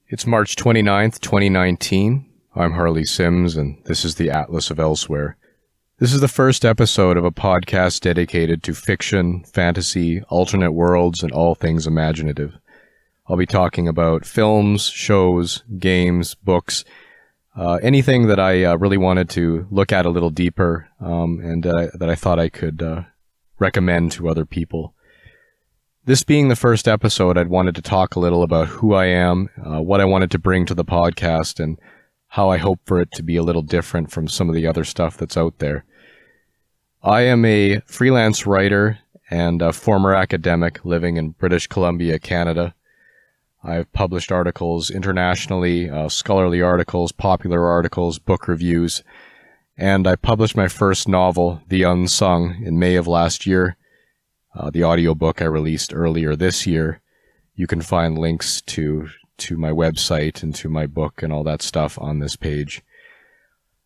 It's March 29th, 2019. I'm Harley Sims, and this is the Atlas of Elsewhere. This is the first episode of a podcast dedicated to fiction, fantasy, alternate worlds, and all things imaginative. I'll be talking about films, shows, games, books, anything that I really wanted to look at a little deeper, and that I thought I could recommend to other people. This being the first episode, I'd wanted to talk a little about who I am, what I wanted to bring to the podcast, and how I hope for it to be a little different from some of the other stuff that's out there. I am a freelance writer and a former academic living in British Columbia, Canada. I've published articles internationally, scholarly articles, popular articles, book reviews, and I published my first novel, The Unsung, in May of last year. The audiobook I released earlier this year. You can find links to my website and to my book and all that stuff on this page.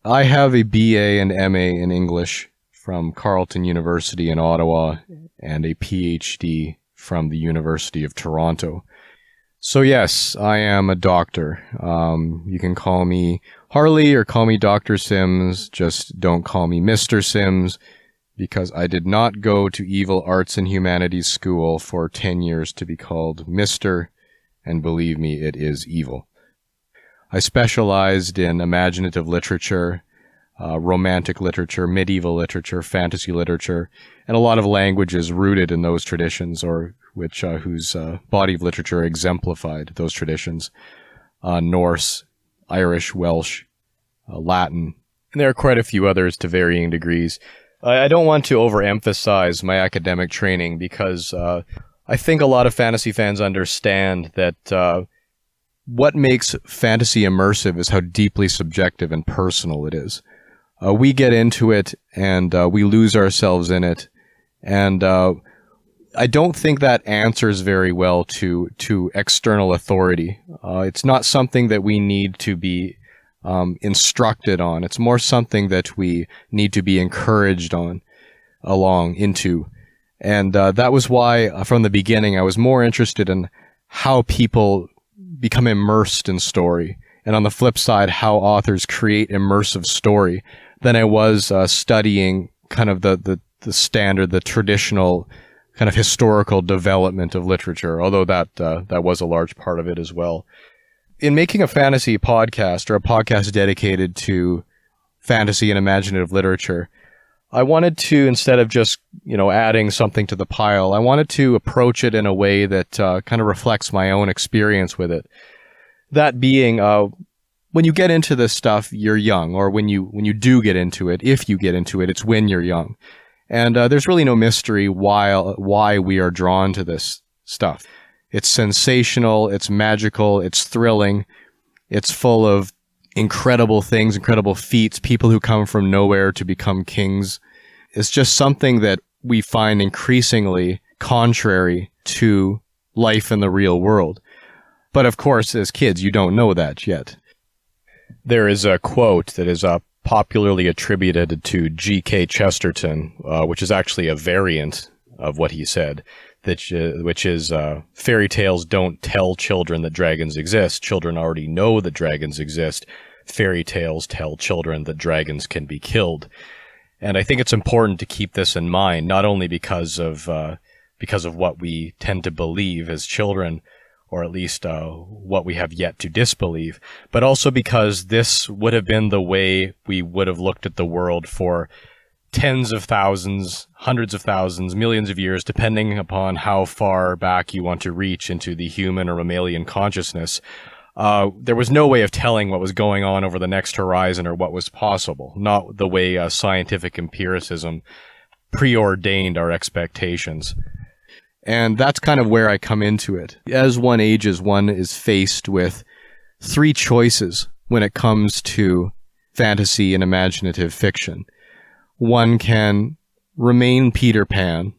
I have a BA and MA in English from Carleton University in Ottawa and a PhD from the University of Toronto. So yes, I am a doctor. You can call me Harley or call me Dr. Sims. Just don't call me Mr. Sims, because I did not go to evil arts and humanities school for 10 years to be called Mr., and believe me, it is evil. I specialized in imaginative literature, romantic literature, medieval literature, fantasy literature, and a lot of languages rooted in those traditions, or whose body of literature exemplified those traditions. Norse, Irish, Welsh, Latin, and there are quite a few others to varying degrees. I don't want to overemphasize my academic training because I think a lot of fantasy fans understand that what makes fantasy immersive is how deeply subjective and personal it is. We get into it and we lose ourselves in it, and I don't think that answers very well to external authority. It's not something that we need to be instructed on. It's more something that we need to be encouraged along into. And that was why, from the beginning, I was more interested in how people become immersed in story, and on the flip side, how authors create immersive story, than I was studying kind of the standard, the traditional kind of historical development of literature, although that was a large part of it as well. In making a fantasy podcast, or a podcast dedicated to fantasy and imaginative literature, I wanted to, instead of just, adding something to the pile, I wanted to approach it in a way that kind of reflects my own experience with it. That being, when you get into this stuff, you're young, or when you do get into it, if you get into it, it's when you're young. And there's really no mystery why we are drawn to this stuff. It's sensational, it's magical, it's thrilling, it's full of incredible things, incredible feats, people who come from nowhere to become kings. It's just something that we find increasingly contrary to life in the real world. But of course, as kids, you don't know that yet. There is a quote that is popularly attributed to G.K. Chesterton, which is actually a variant of what he said, which is fairy tales don't tell children that dragons exist. Children already know that dragons exist. Fairy tales tell children that dragons can be killed. And I think it's important to keep this in mind, not only because of what we tend to believe as children, or at least what we have yet to disbelieve, but also because this would have been the way we would have looked at the world for tens of thousands, hundreds of thousands, millions of years, depending upon how far back you want to reach into the human or mammalian consciousness. There was no way of telling what was going on over the next horizon or what was possible, not the way scientific empiricism preordained our expectations. And that's kind of where I come into it. As one ages, one is faced with three choices when it comes to fantasy and imaginative fiction. One can remain Peter Pan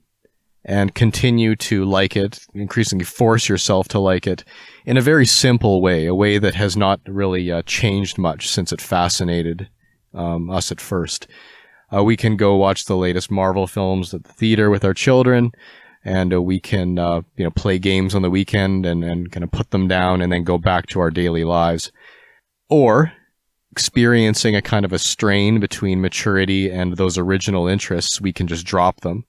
and continue to like it, increasingly force yourself to like it in a very simple way, a way that has not really changed much since it fascinated us at first. We can go watch the latest Marvel films at the theater with our children, and we can play games on the weekend and kind of put them down and then go back to our daily lives. Or experiencing a kind of a strain between maturity and those original interests, we can just drop them.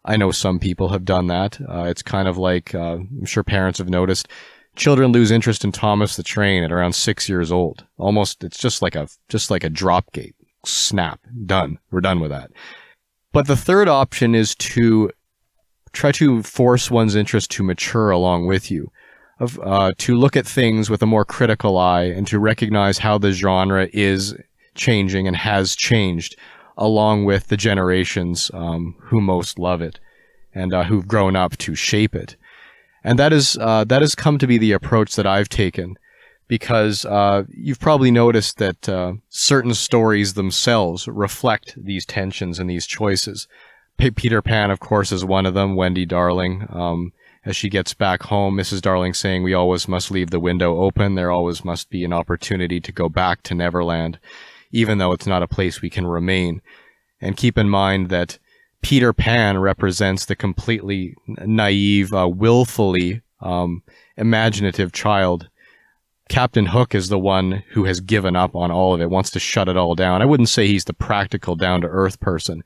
I know some people have done that. It's kind of like, I'm sure parents have noticed, children lose interest in Thomas the Train at around 6 years old. Almost, it's just like a drop gate. Snap. Done. We're done with that. But the third option is to try to force one's interest to mature along with you, to look at things with a more critical eye and to recognize how the genre is changing and has changed along with the generations who most love it and who've grown up to shape it. And that has come to be the approach that I've taken, because you've probably noticed that certain stories themselves reflect these tensions and these choices. Peter Pan, of course, is one of them. Wendy Darling, as she gets back home, Mrs. Darling saying, "We always must leave the window open. There always must be an opportunity to go back to Neverland, even though it's not a place we can remain." And keep in mind that Peter Pan represents the completely naive, willfully imaginative child. Captain Hook is the one who has given up on all of it, wants to shut it all down. I wouldn't say he's the practical, down-to-earth person,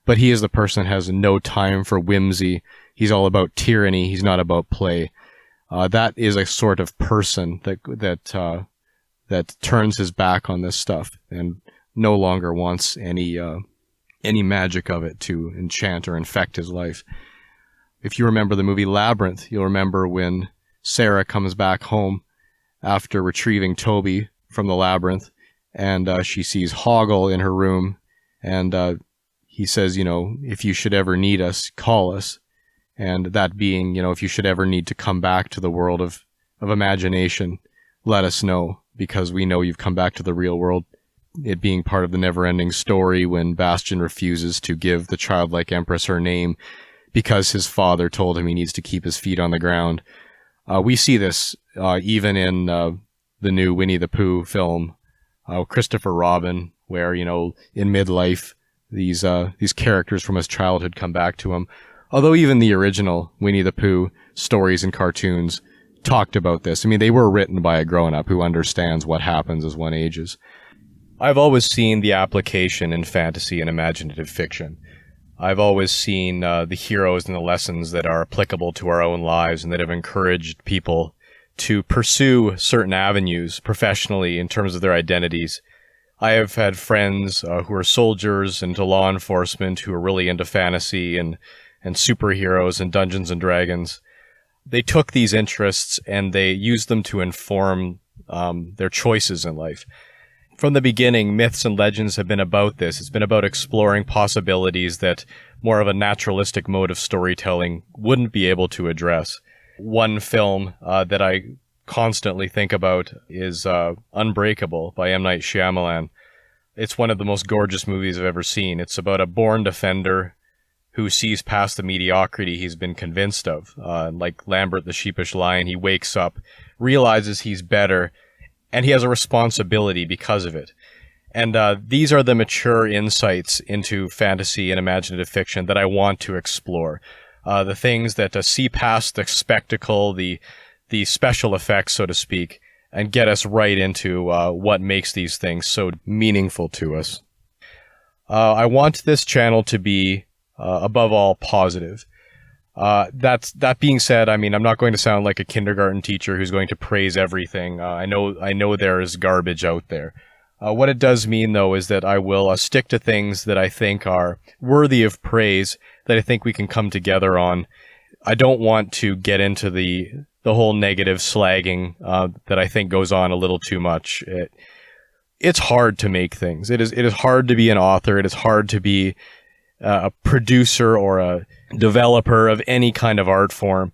but he is the person who has no time for whimsy. He's all about tyranny. He's not about play. That is a sort of person that turns his back on this stuff and no longer wants any magic of it to enchant or infect his life. If you remember the movie Labyrinth, you'll remember when Sarah comes back home after retrieving Toby from the labyrinth, and she sees Hoggle in her room, and he says, "If you should ever need us, call us." And that being, if you should ever need to come back to the world of imagination, let us know, because we know you've come back to the real world. It being part of the never-ending story when Bastian refuses to give the childlike empress her name because his father told him he needs to keep his feet on the ground. We see this even in the new Winnie the Pooh film, Christopher Robin, where, in midlife, these characters from his childhood come back to him. Although even the original Winnie the Pooh stories and cartoons talked about this. I mean, they were written by a grown-up who understands what happens as one ages. I've always seen the application in fantasy and imaginative fiction. I've always seen the heroes and the lessons that are applicable to our own lives and that have encouraged people to pursue certain avenues professionally in terms of their identities. I have had friends who are soldiers into law enforcement who are really into fantasy and superheroes and Dungeons and Dragons. They took these interests and they used them to inform their choices in life. From the beginning, myths and legends have been about this. It's been about exploring possibilities that more of a naturalistic mode of storytelling wouldn't be able to address. One film that I constantly think about is Unbreakable by M. Night Shyamalan. It's one of the most gorgeous movies I've ever seen. It's about a born defender who sees past the mediocrity he's been convinced of. Like Lambert the Sheepish Lion, he wakes up, realizes he's better, and he has a responsibility because of it. And these are the mature insights into fantasy and imaginative fiction that I want to explore. The things that see past the spectacle, the special effects, so to speak, and get us right into what makes these things so meaningful to us. I want this channel to be, above all, positive. That being said, I mean, I'm not going to sound like a kindergarten teacher who's going to praise everything. I know there is garbage out there. What it does mean, though, is that I will stick to things that I think are worthy of praise, that I think we can come together on. I don't want to get into the whole negative slagging that I think goes on a little too much. It's hard to make things. It is hard to be an author. It is hard to be a producer or a developer of any kind of art form,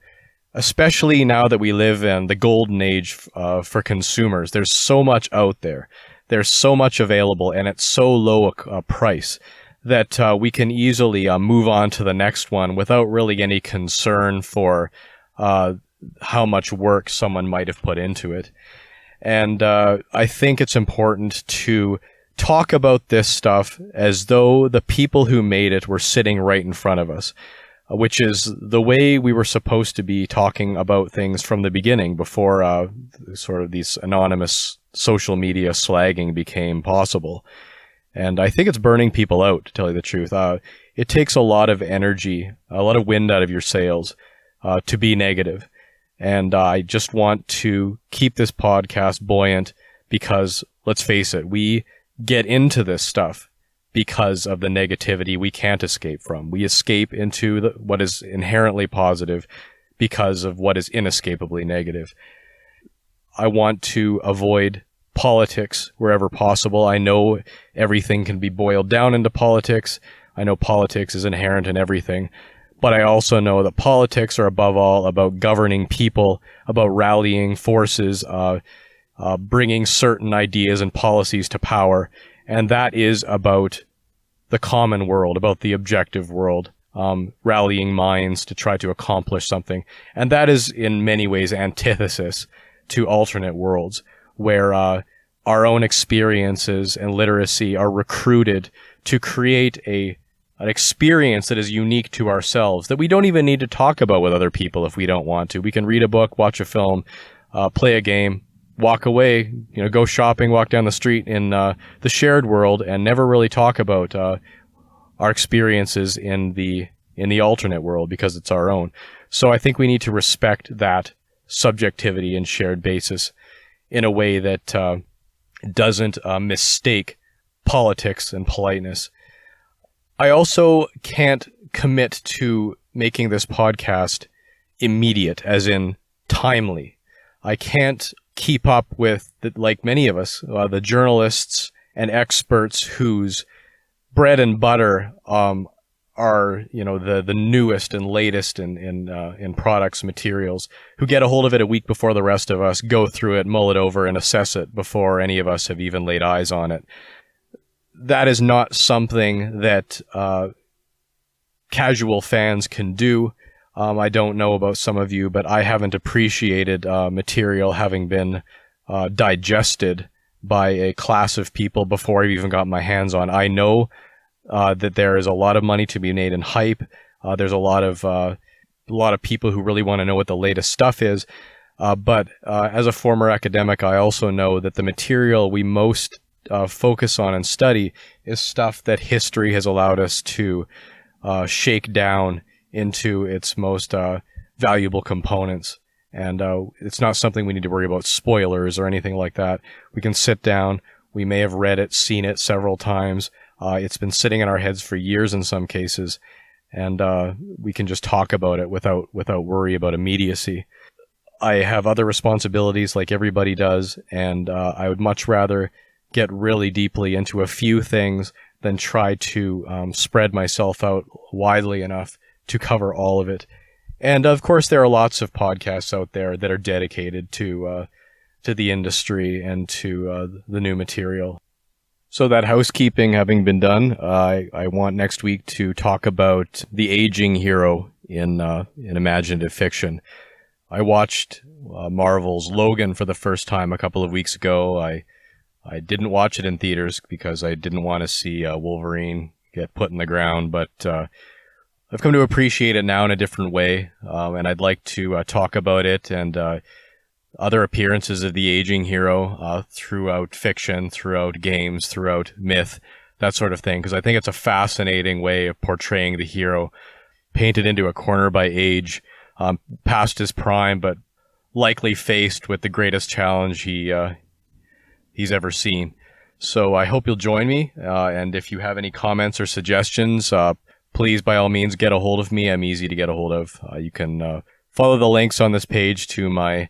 especially now that we live in the golden age for consumers. There's so much out there. There's so much available, and it's so low a price that we can easily move on to the next one without really any concern for how much work someone might have put into it. And I think it's important to talk about this stuff as though the people who made it were sitting right in front of us. which is the way we were supposed to be talking about things from the beginning, before sort of these anonymous social media slagging became possible. And I think it's burning people out, to tell you the truth. It takes a lot of energy, a lot of wind out of your sails to be negative. And I just want to keep this podcast buoyant because, let's face it, we get into this stuff because of the negativity we can't escape from. We escape into what is inherently positive because of what is inescapably negative. I want to avoid politics wherever possible. I know everything can be boiled down into politics. I know politics is inherent in everything. But I also know that politics are above all about governing people, about rallying forces, bringing certain ideas and policies to power. And that is about the common world, about the objective world, rallying minds to try to accomplish something. And that is in many ways antithesis to alternate worlds, where our own experiences and literacy are recruited to create an experience that is unique to ourselves, that we don't even need to talk about with other people if we don't want to. We can read a book, watch a film, play a game, walk away, go shopping, walk down the street in the shared world, and never really talk about our experiences in the alternate world because it's our own. So I think we need to respect that subjectivity and shared basis in a way that doesn't mistake politics and politeness. I also can't commit to making this podcast immediate, as in timely. I can't keep up with, like many of us, the journalists and experts whose bread and butter are the newest and latest in products, materials, who get a hold of it a week before the rest of us, go through it, mull it over, and assess it before any of us have even laid eyes on it. That is not something that casual fans can do. I don't know about some of you, but I haven't appreciated material having been digested by a class of people before I've even got my hands on. I know that there is a lot of money to be made in hype. There's a lot of people who really want to know what the latest stuff is. But as a former academic, I also know that the material we most focus on and study is stuff that history has allowed us to shake down into its most valuable components. And it's not something we need to worry about spoilers or anything like that. We can sit down. We may have read it, seen it several times. It's been sitting in our heads for years in some cases. And we can just talk about it without worry about immediacy. I have other responsibilities like everybody does, and I would much rather get really deeply into a few things than try to spread myself out widely enough to cover all of it. And of course, there are lots of podcasts out there that are dedicated to the industry and to the new material. So that housekeeping having been done, I want next week to talk about the aging hero in imaginative fiction. I watched Marvel's Logan for the first time a couple of weeks ago. I didn't watch it in theaters because I didn't want to see Wolverine get put in the ground, but I've come to appreciate it now in a different way, and I'd like to talk about it and other appearances of the aging hero throughout fiction, throughout games, throughout myth, that sort of thing, because I think it's a fascinating way of portraying the hero, painted into a corner by age, past his prime, but likely faced with the greatest challenge he's ever seen. So I hope you'll join me, and if you have any comments or suggestions, please, by all means, get a hold of me. I'm easy to get a hold of. You can follow the links on this page to my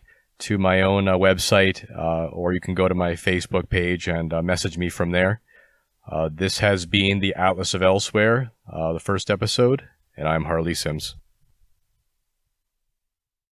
own website, or you can go to my Facebook page and message me from there. This has been the Atlas of Elsewhere, the first episode, and I'm Harley Sims.